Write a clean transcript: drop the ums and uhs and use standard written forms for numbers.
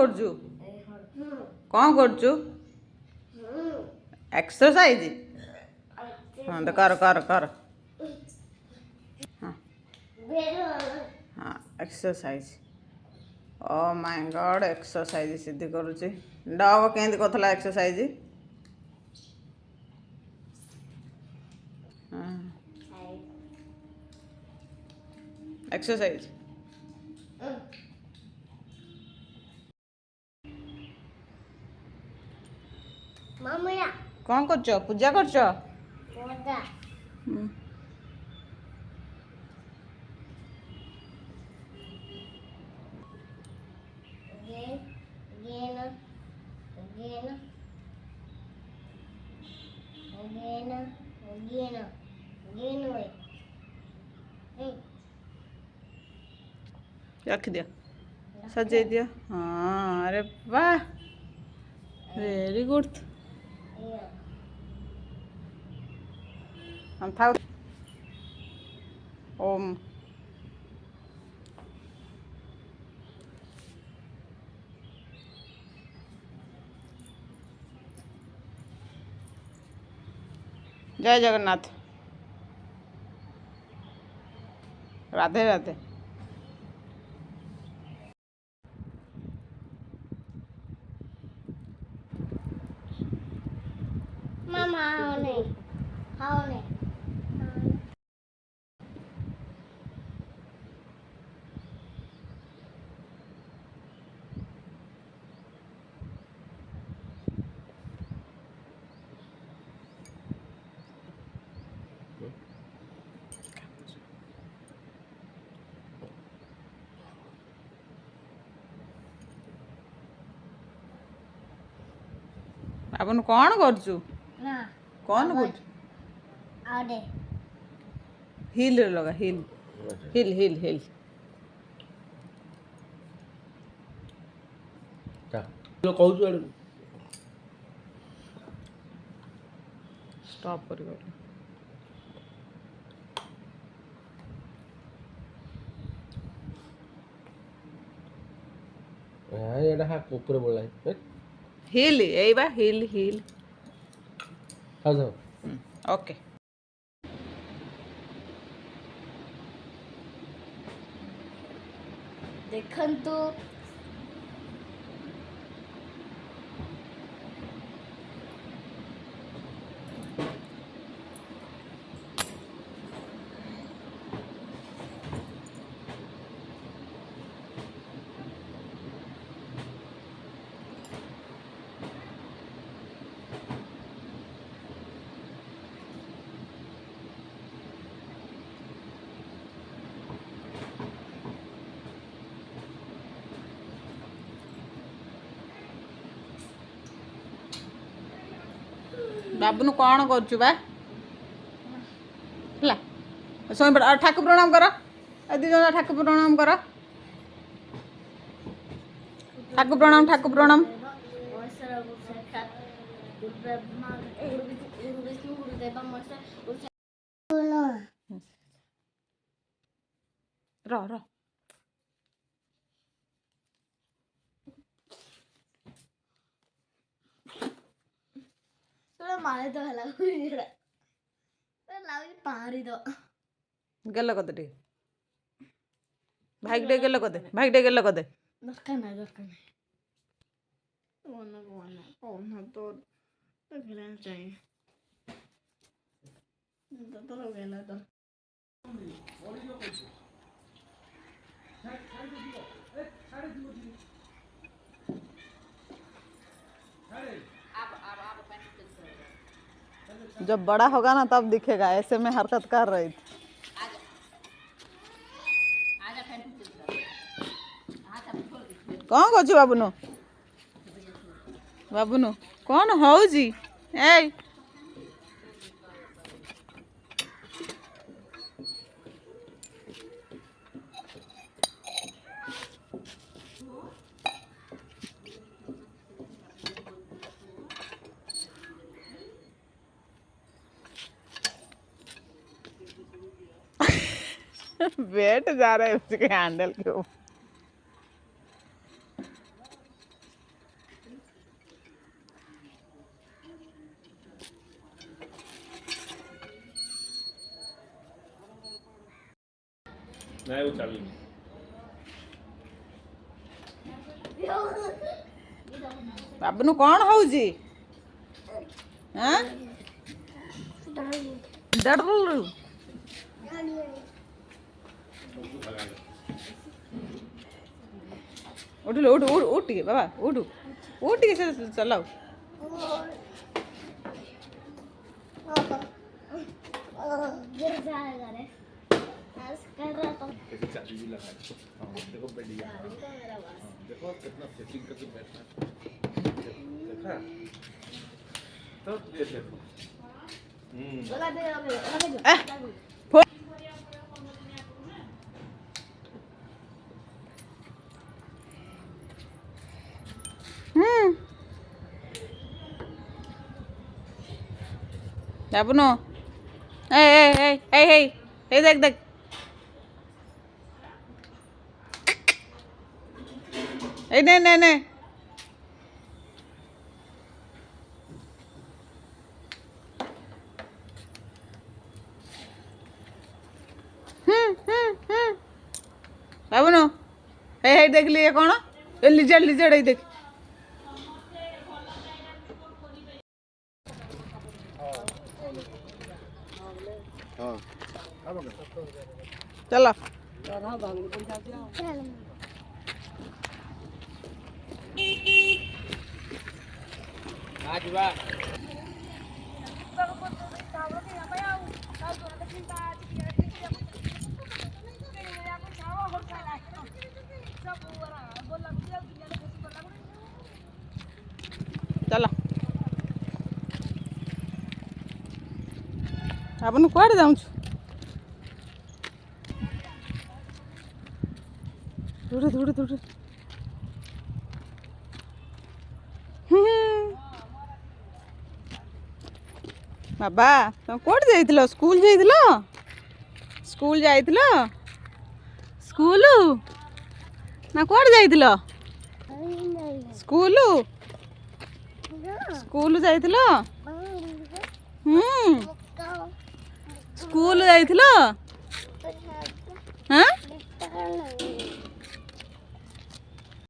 করছু कौन করছু एक्सरसाइज हाँ तो कर कर कर हाँ हाँ exercise oh my god exercise सीधी करुच्ची डग केंदी करथला एक्सरसाइज हाँ एक्सरसाइज कौन करछ पूजा करछ रख दिया सजे दिया हाँ अरे वाह वेरी गुड हम था ओम जय जगन्नाथ राधे राधे मामा हाँ अपन कौन करछु ना कौन कर आडे हिल लगा हिल हिल हिल हिल कहूँ स्टॉप कर ଏଇଟା ହା ଉପରେ ବୋଳାଏ हिल यही बा हिल हिल ହଁ ତ ओके देखंतु बाबू कौन करछु बा ହେଲା ଶୋଇ ପଡ଼ ଠାକୁର ପ୍ରଣାମ କର ଦି ଜଣ ଠାକୁର ପ୍ରଣାମ କର ଠାକୁର ପ୍ରଣାମ ଠାକୁର ପ୍ରଣାମ ରହ ରହ मारे तो हला पारी दो गेल कदे टे भाई डे गेल कदे दरकार नहीं कौन तो खेलना चाहिए तो हो गया ना तो जब बड़ा होगा ना तब दिखेगा ऐसे में हरकत कर रही थी कौन करछु बाबूनु कौन हौजी ए बैठ जा रहा है उसके हैंडल के ऊपर नहीं वो चाबी नहीं ବାବୁନୁ କ'ଣ ହଉଛି ଡରଲୁ उठिल उठ उठ उठ टिके बाबा उठ उठ टिके से चलाओ गिर जाएगा रे कर रहा तो ऐसे चाबी भी लगा दो। हाँ, देखो बढ़िया देखो कितना सेटिंग करके बैठा देखा तो ये देखो लगा दे लगा दे बाबुनो ए ए ए ए ए ए देख देख ए नहीं नहीं नहीं बाबुनो ए देख लिए कौन ए लिजड़ लिजड़ ए देख चलो आज बा चलो आपन कुआड़े जाऊँ दौड़े दौड़े दौड़े बाबा तुम कौट जाइथिलो स्कूल जाइथिलो स्कूल जाइथिलो स्कूल ना कौट जाइथिलो स्कूल स्कूल जाइथिलो स्कूल जाइथिलो हाँ